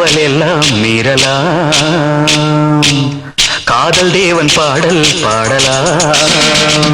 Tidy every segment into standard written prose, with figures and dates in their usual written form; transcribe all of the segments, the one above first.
காவல் எல்லாம் மீறலாம், காதல் தேவன் பாடல் பாடலாம்.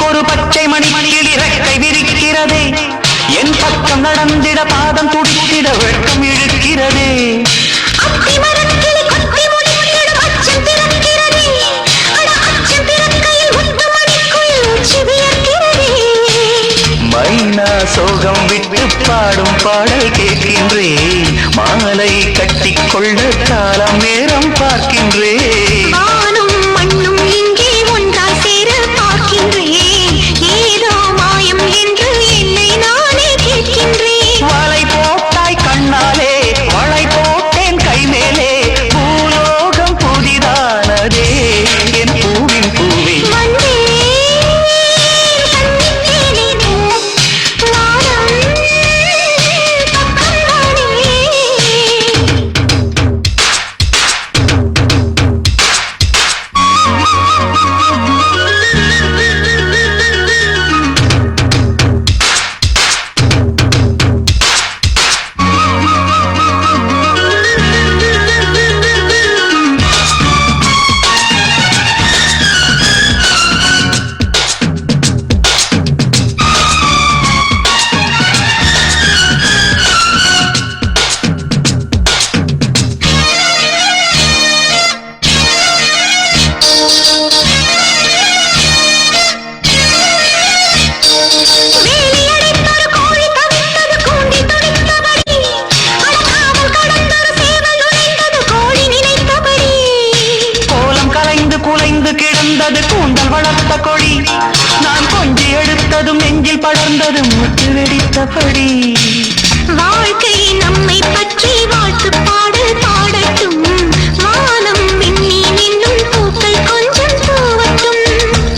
ஒரு பச்சை மணியில் இறக்கை விரிக்கிறதே, என் பக்கம் நடந்திட பாதம் துடித்திட வெட்கம் இழுக்கிறதே. மைனா சோகம் விட்டு பாடும் பாடல் கேட்கின்றேன், மாலை கட்டிக்கொள்ள காலம் நேரம் பார்க்கின்றேன். வலை போட்டாய் கண்ணாலே, வலை போட்டேன் கை மேலே, பூலோகம் புதிதானதே என் பூவின் பூவே. குலைந்து கிடந்தது கூந்தல் வளர்த்த கொடி, நான் கொஞ்சி எடுத்ததும் நெஞ்சில் படர்ந்தது முத்து வெடித்தபடி. வாழ்க்கை நம்மை பற்றி வாழ்த்து பாடு பாடட்டும், வானம் விண்ணி நின்னும் பூக்கள் கொஞ்சம் பூவட்டும்.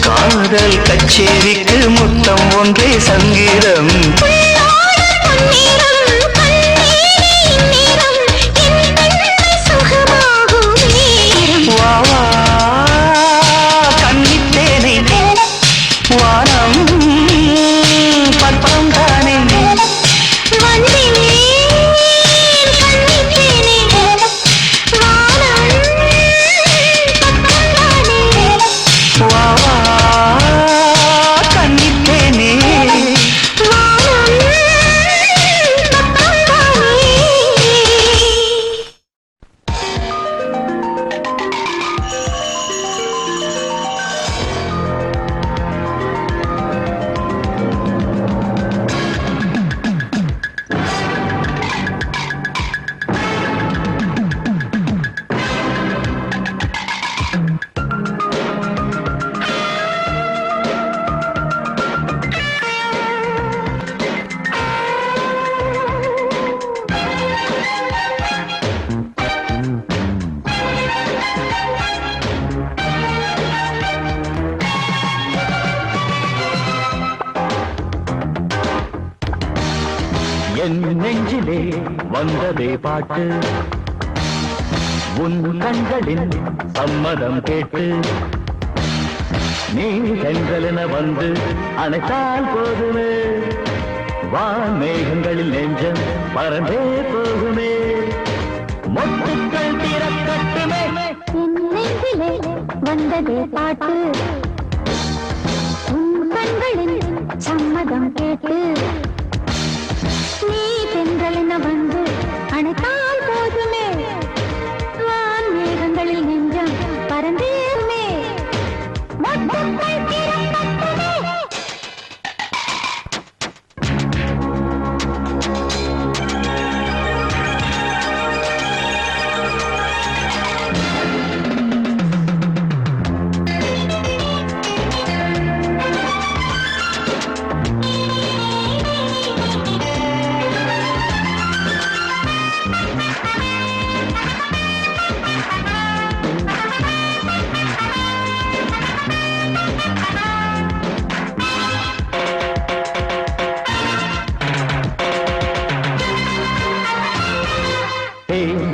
காதல் கச்சேரிக்கு முத்தம் ஒன்றே சங்கீதம், என் நெஞ்சிலே வந்ததே பாட்டு, உன் கண்களின் சம்மதம் கேட்டு, நீ சென்றலென வந்து அணைத்தால் போதுமே, வான் மேகங்களில் நெஞ்சம் பறந்தே போகுமே, மொட்டுக்கள் திறக்கட்டுமே. என் நெஞ்சிலே வந்ததே பாட்டு, உன் கண்களின் சம்மதம் கேட்டு, நீ தென்றலென வந்து அணைத்தால் போதுமே, வான் மேகங்களில் நெஞ்சம் பறந்தேருமே, மொட்டுக்கள் திறக்கட்டுமே.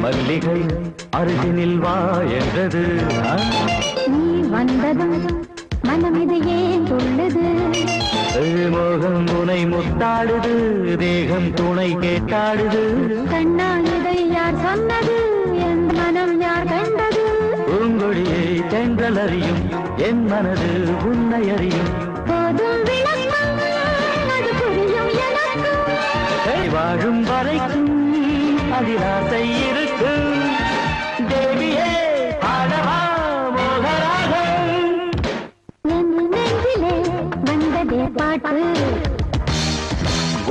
மல்லிகை அருகினில் வா என்றது. நீ வந்ததும் மனம் இது ஏன் துள்ளது? மோகம் உனை முத்தாடுது, தேகம் துணை கேட்டாடுது. கண்ணா இதை யார் சொன்னது? என் மனம் யார் கண்டது? பூங்கொடியை தென்றல் அறியும், என் மனது உன்னை அறியும். போதும் விளக்கம், அது புரியும் எனக்கு. வாழும் வரைக்கும் அதில் ஆசை இருக்கும். தேவியே ஆடவா மோகராகம். என் நெஞ்சிலே வந்ததே பாட்டு,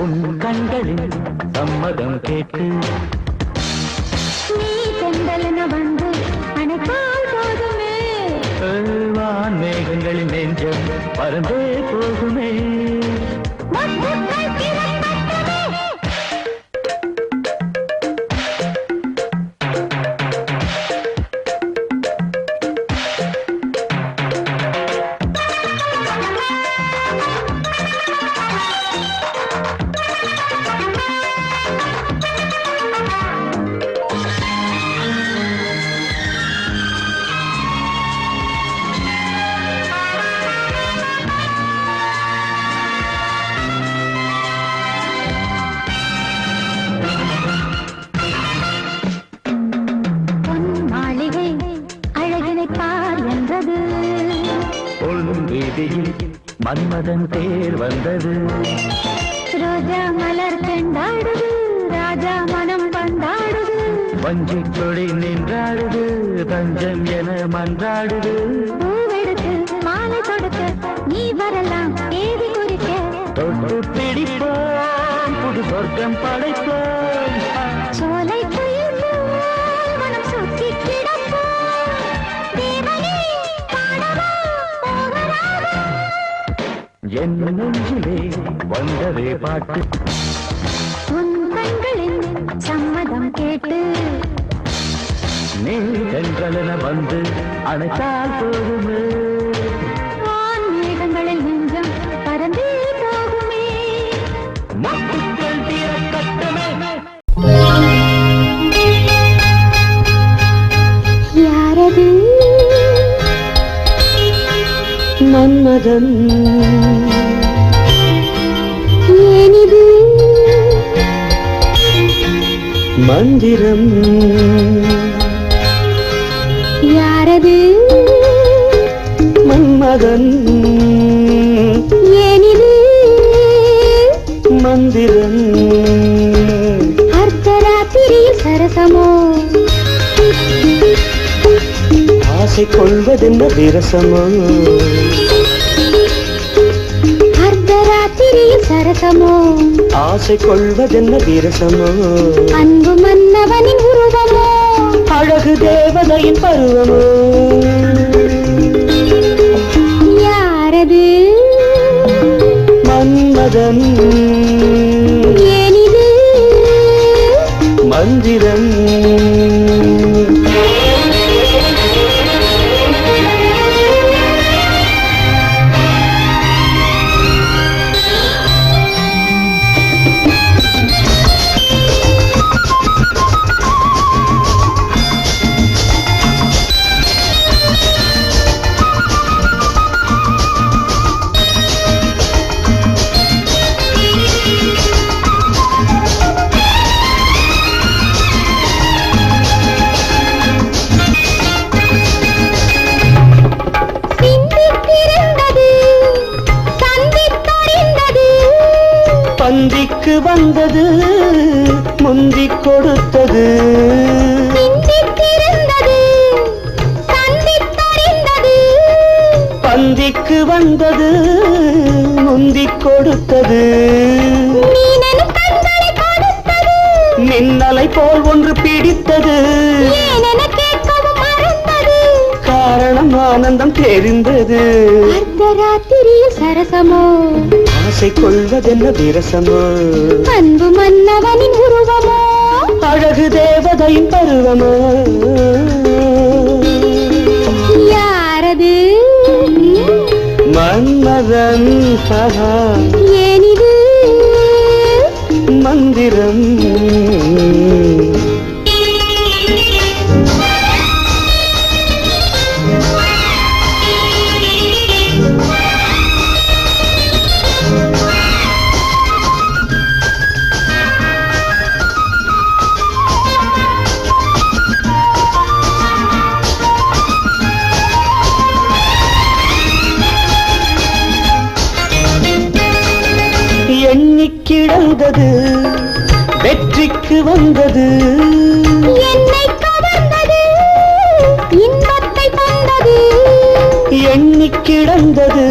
உன் கண்களில் சம்மதம் கேட்டு. நீ செந்தலன வந்து அணைத்தால் போதுமே. வான் மேகங்களின் நெஞ்சம் பறந்தே போகுமே. மொட்டுக்கள் திறக்கட்டுமே. பொன் மாளிகை அழகினை பார் என்றது. பொன் வீதியில் மன்மதன் தேர் வந்தது. ரோஜா மலர் செண்டாடுது, ராஜா மனம் பந்தாடுது. வஞ்சிக் கொடி நின்றாடுது, தஞ்சம் என மன்றாடுது. பூவெடுத்து மாலை தொடுக்க நீ வரலாம் தேதி குறிக்க. தொட்டு பிடிப்போம், புது சொர்க்கம் படைப்போம். சோலை குயில் போல் மனம் சுத்தி கிடப்போம். தேவனே பாடவா மோகராகம். என் நெஞ்சிலே வந்ததே பாட்டு. உன் கண்களின் சம்மதம் கேட்டு. நீ தென்றலென வந்து அணைத்தால் போகுமே. வான் மேகங்களில் நெஞ்சம் பறந்தே போகுமே. மொட்டுக்கள் திறக்கட்டுமே. யாரது? மன்மதன் ஏனிது? மந்திரம். யாரது? மன்மதன் ஏனிது? மந்திரம். அர்த்தராத்திரியில் சரசமோ? ஆசை கொள்வதென்ன விரசமோ? அர்த்தராத்திரியில் சரசமோ? ஆசை கொள்வதென்ன விரசமோ? அன்பு மன்னவனின் உருவமோ? அழகு தேவதையின் பருவமோ? யாரது? மன்மதன் ஏனிது? மந்திரம். பந்திக்கு வந்தது, முந்திக் கொடுத்தது. பந்திக்கு வந்தது, முந்திக் கொடுத்தது. மின்னலை போல் ஒன்று பிடித்தது. காரணம் ஆனந்தம் தெரிந்தது. அர்த்தராத்திரியில் சரசமோ? ஆசை கொள்வதென்ன விரசமோ? அன்பு மன்னவனின் உருவமோ? அழகு தேவதையின் பருவமோ? யாரது? மன்மதன். ஏனிது? மந்திரம். வந்தது வெற்றிக்கு வந்தது என்னை கவர்ந்தது இன்பத்தை தந்தது எண்ணி கிடந்தது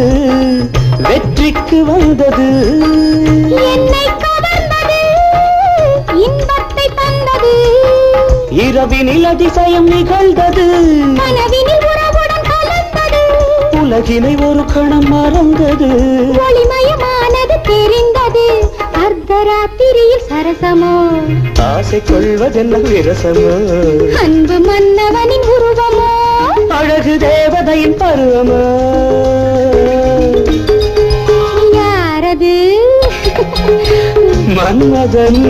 வெற்றிக்கு வந்தது என்னை கவர்ந்தது இன்பத்தை தந்தது இரவினில் அதிசயம் நிகழ்ந்தது கனவினில் உறவுடன் கலந்தது உலகினை ஒரு கணம் மறந்தது ஒளிமயமானது தெரிந்தது அர்த்தராத்திரியில் சரசமோ ஆசை கொள்வதென்ன விரசமோ அன்பு மன்னவனின் உருவமோ அழகு தேவதையின் பருவமோ யாரது மன்மதன்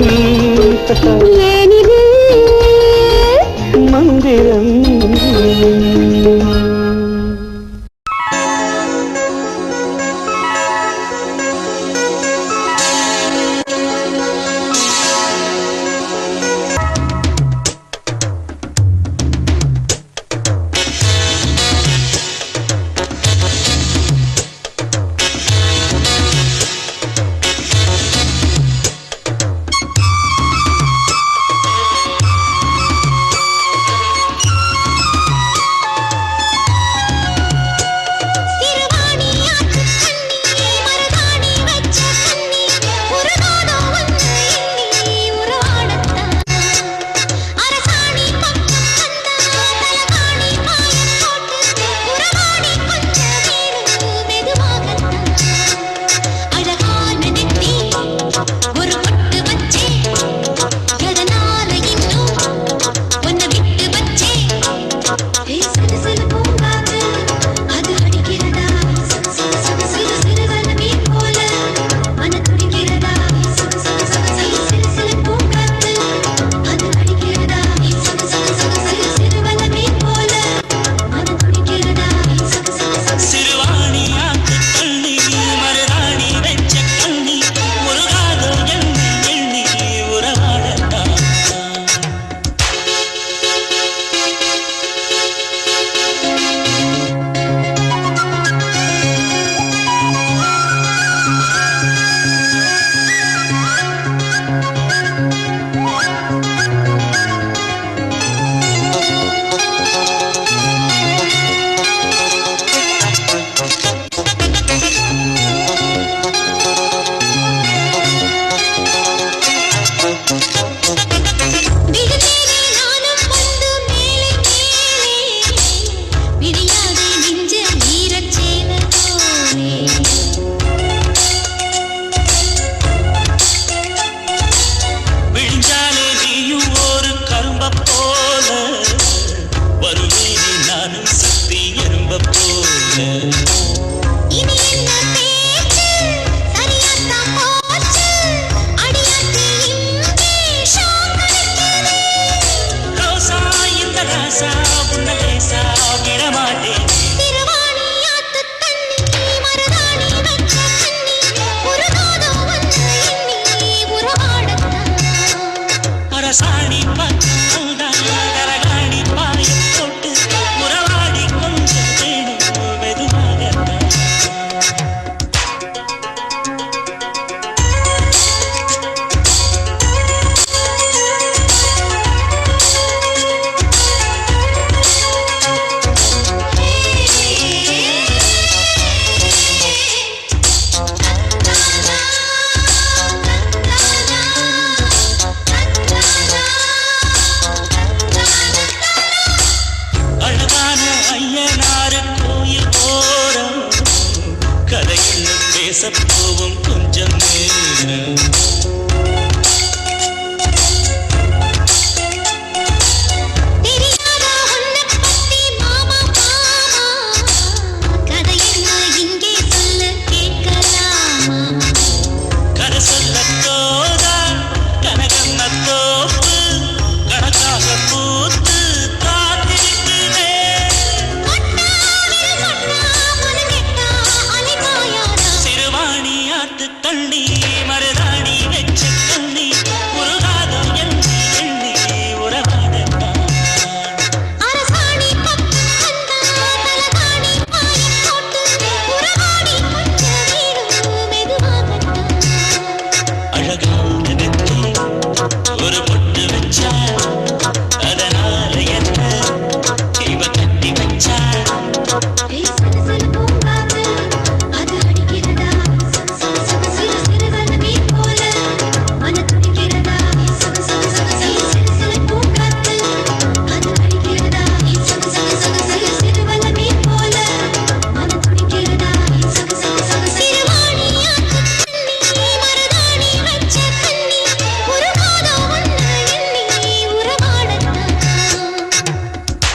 ஏனிது மந்திரம் பேச